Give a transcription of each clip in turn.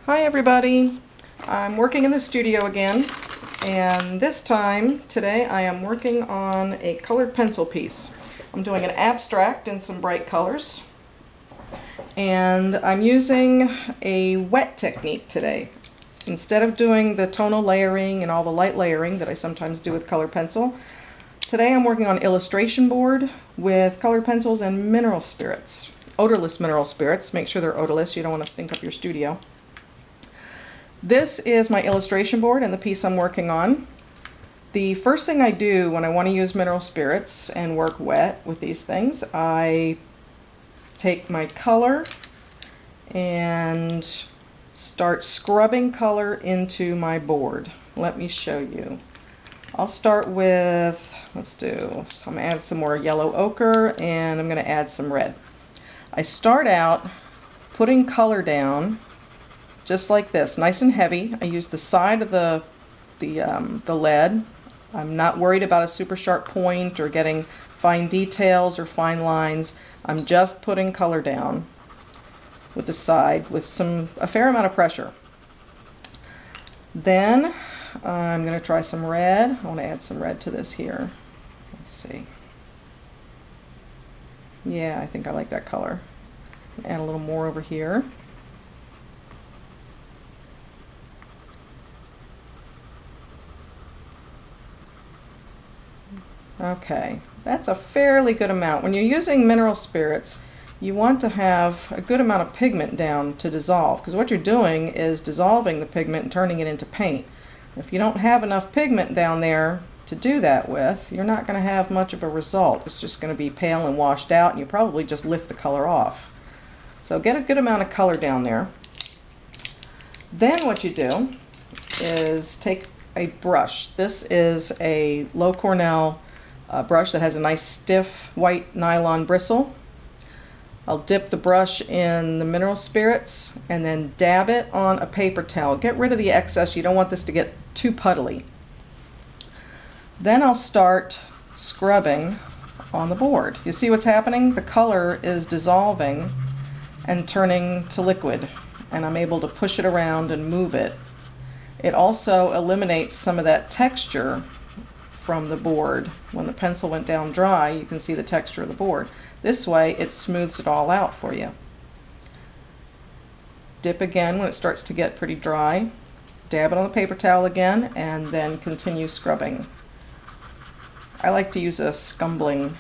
Hi everybody, I'm working in the studio again, and this time, today, I am working on a colored pencil piece. I'm doing an abstract in some bright colors, and I'm using a wet technique today. Instead of doing the tonal layering and all the light layering that I sometimes do with colored pencil, today I'm working on illustration board with colored pencils and mineral spirits. Odorless mineral spirits. Make sure they're odorless, you don't want to stink up your studio. This is my illustration board and the piece I'm working on. The first thing I do when I want to use mineral spirits and work wet with these things, I take my color and start scrubbing color into my board. Let me show you. I'll start with, I'm going to add some more yellow ochre and I'm going to add some red. I start out putting color down just like this, nice and heavy. I use the side of the lead. I'm not worried about a super sharp point or getting fine details or fine lines. I'm just putting color down with the side with a fair amount of pressure. Then I'm going to try some red. I want to add some red to this here. Let's see. Yeah, I think I like that color. Add a little more over here. Okay, that's a fairly good amount. When you're using mineral spirits, you want to have a good amount of pigment down to dissolve, because what you're doing is dissolving the pigment and turning it into paint. If you don't have enough pigment down there to do that with, you're not going to have much of a result. It's just going to be pale and washed out, and you probably just lift the color off. So get a good amount of color down there. Then what you do is take a brush. This is a low Cornell brush that has a nice stiff white nylon bristle. I'll dip the brush in the mineral spirits and then dab it on a paper towel. Get rid of the excess. You don't want this to get too puddly. Then I'll start scrubbing on the board. You see what's happening? The color is dissolving and turning to liquid, and I'm able to push it around and move it. It also eliminates some of that texture from the board. When the pencil went down dry, you can see the texture of the board. This way it smooths it all out for you. Dip again when it starts to get pretty dry. Dab it on the paper towel again and then continue scrubbing. I like to use a scumbling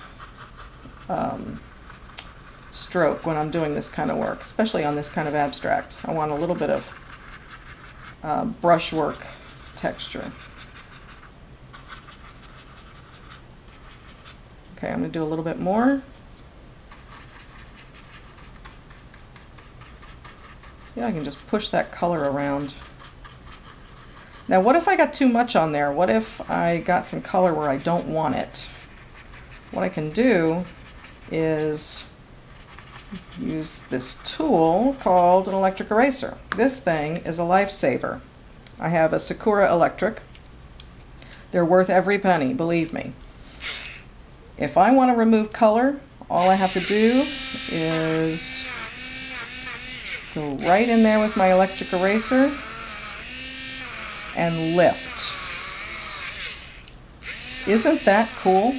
stroke when I'm doing this kind of work, especially on this kind of abstract. I want a little bit of brushwork texture. Okay, I'm going to do a little bit more. Yeah, I can just push that color around. Now what if I got too much on there? What if I got some color where I don't want it? What I can do is use this tool called an electric eraser. This thing is a lifesaver. I have a Sakura electric. They're worth every penny, believe me. If I want to remove color, all I have to do is go right in there with my electric eraser and lift. Isn't that cool?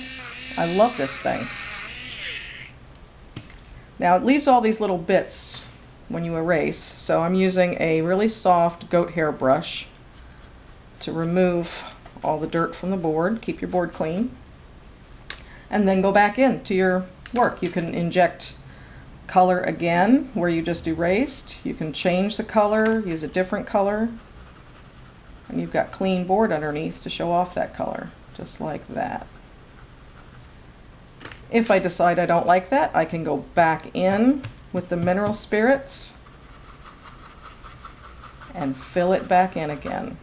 I love this thing. Now it leaves all these little bits when you erase, so I'm using a really soft goat hair brush to remove all the dirt from the board, keep your board clean, and then go back into your work. You can inject color again where you just erased. You can change the color, use a different color, and you've got clean board underneath to show off that color, just like that. If I decide I don't like that, I can go back in with the mineral spirits and fill it back in again.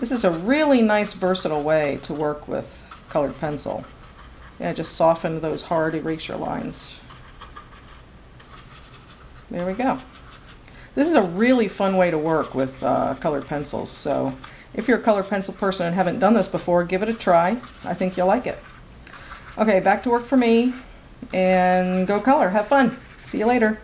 This is a really nice versatile way to work with colored pencil. Yeah, just soften those hard erasure lines. There we go. This is a really fun way to work with colored pencils, so if you're a colored pencil person and haven't done this before, give it a try. I think you'll like it. Okay, back to work for me. and go color. Have fun. See you later.